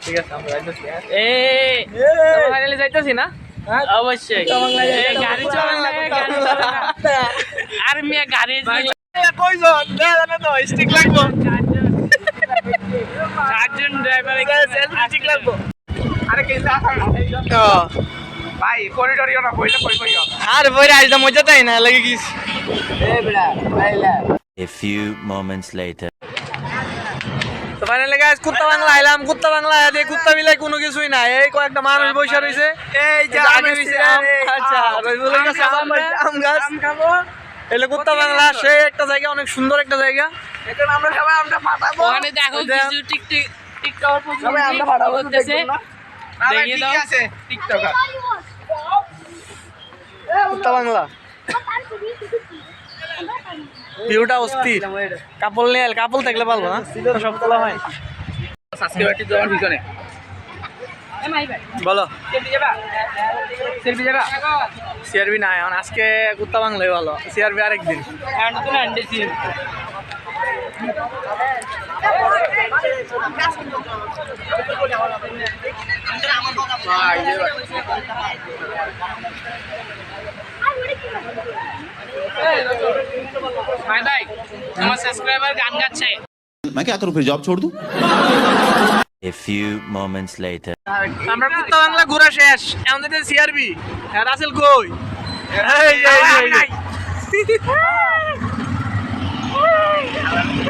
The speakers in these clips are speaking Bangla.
ঠিক আছে আমরা যাইতেছি। ফাইনালি যাইতেছি না? অবশ্যই গাড়ি চালানো আর মিয়া গাড়ি কয়জন জানো তো স্টিক লাগবো চারজন ড্রাইভারে স্টিক লাগবো আরে কি ভাই করিডোরিও না বইলে কই কইও আর বইরে আইজা মজা তাই না লাগি কি এ বড়া বাইলা A few moments later. তো ফাইনালি গাইস কুত্তা বাংলা আইলাম। কুত্তা বাংলা এই কুত্তা বিলাই কোনো কিছুই না, এই কয়েকটা মানুষ বসে রইছে। এই যে আগে হইছে আচ্ছা রইবুলের কাছে আম গাছ খাবো। এলে কুত্তা বাংলা সেই একটা জায়গা, অনেক সুন্দর একটা জায়গা। এখন আমরা সবাই আমরা ফাটাবো ওখানে দেখো কিছু টিকটকার প্রচুর সবাই আমরা ফাটাবো দেখতেছে দেখি দাও আছে টিকটকার কুত্তা বাংলা ভিউটা অস্থির। কাপল নিয়ে কাপল থাকলে পারবো না, সব তোলা হয়। সাবস্ক্রাইবারটি দেওয়ার পিছনে বলো সিআরবি না এখন আজকে কুত্তা বাংলাই ভালো, সিআরবি আরেকদিন। ভাই আমার সাবস্ক্রাইবার গান গাচ্ছে, मैं क्या करूं फिर जॉब छोड़ दूं? A few moments later. আমরা কুত্তা বাংলা ঘোরা শেষ, আমাদের সিআরবি রাসেল কই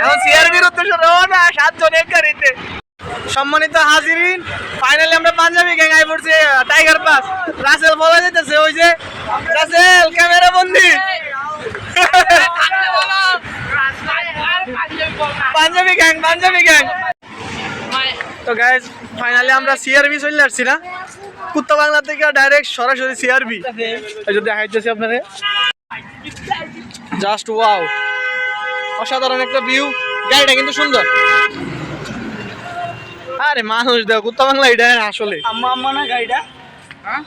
এখন সিআরবির উদ্দেশ্য রওনা 7 জন এক গাড়িতে। সম্মানিত হাজিরিন, ফাইনালি আমরা পাঞ্জাবি গ্যাং আই পড়ছি টাইগার পাস। রাসেল বলা যাইতেছে ওই যে রাসেল ক্যামেরা বন্দি পাঞ্জাবি গ্যাং তো গাইজ ফাইনালি আমরা সিআরবি চলে আসছি না, কুত্তা বাংলা থেকে ডাইরেক্ট সরাসরি সিআরবি। এই যে দেখাইতেছি আপনারে, জাস্ট ওয়াও, অসাধারণ একটা ভিউ। গাড়িটা কিন্তু সুন্দর। আরে মানুষ দেখো, কুত্তা বাংলা এটা আসলে আম্মা আম্মা না গাড়িটা, হ্যাঁ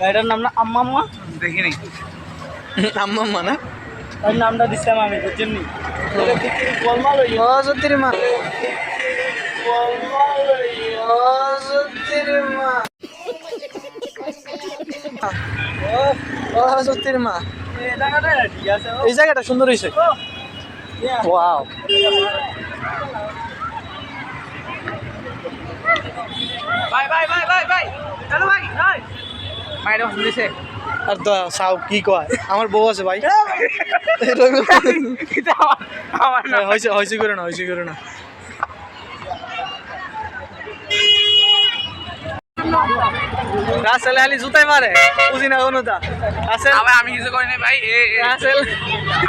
গাড়িটার নাম না আম্মা আম্মা, দেখিনি আম্মা আম্মা না, তার নামটা দিছিলাম আমি বুঝছেননি। এই জায়গাটা সুন্দর হয়েছে। ওয়াও ভাই ভাই ভাই ভাই ভাই হ্যালো ভাই ভাই ভাইরা শুনছে আর তো সাউ কি কয়, আমার বউ আছে ভাই। আমার না হইছে করে না রাসেল আলী জুতাই মারে বুঝি না কোনটা। রাসেল আমি কিছু করি নাই ভাই, রাসেল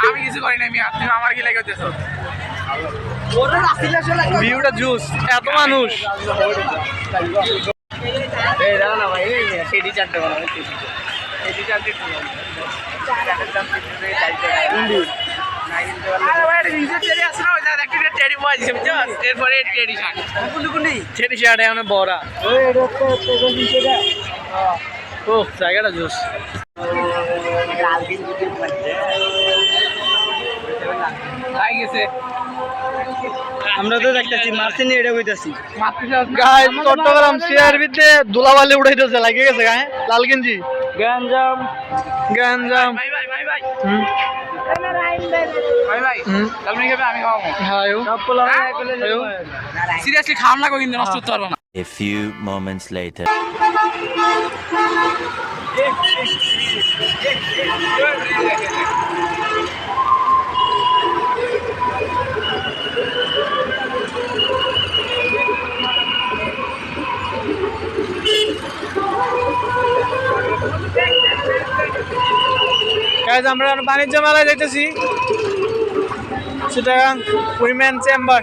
আমি কিছু করি নাই, তুমি আমার কি লাগাইতেছো। ভিউটা জুস, এত মানুষ। এই দাও না ভাই, সেটি চারটে বানাবো, সেটি চারটে বড়া ও জায়গাটা জুস। আমরা তো দেখতেছি মার্সি নিয়ে এটা কইতাছি গাইস, চট্টগ্রাম সিআরবিতে ধুলাবালি উড়াইতেছে, লাগে গেছে গায়ে লাল গেঞ্জি গঞ্জাম ভাই ভাই ভাই ভাই ভাই ভাই আপনি খাবে আমি খাবো, হ্যাঁ সব পোলা সিরিয়াসলি খাওয়া লাগবে কিন্তু নষ্ট করতে পারবো না। A few moments later. Guys আমরা বাণিজ্য মেলায় যাইতেছি, চিটাগাং উইমেন চেম্বার।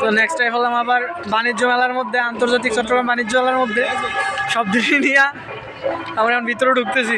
তো নেক্সট টাইম হলাম আবার বাণিজ্য মেলার মধ্যে, আন্তর্জাতিক চট্টগ্রাম বাণিজ্য মেলার মধ্যে সব দিকে নিয়ে আমরা এখন ভিতরে ঢুকতেছি।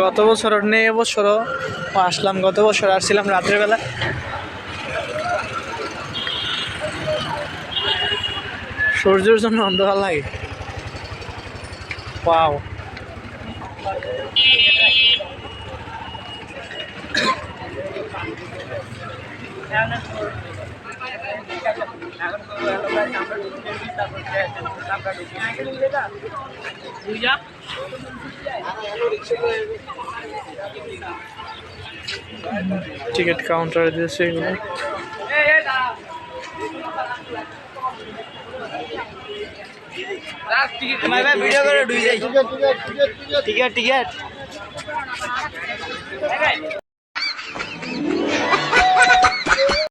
গত বছর নেই এবছরও আসলাম, গত বছর আসছিলাম রাত্রের বেলা। সূর্যের জন্য অন্ধকার লাগে। ওয়াও, টিকিট কাউন্টারে দিয়েছে এগুলো। ভিডিও করে ঢুকে যাই। টিকিট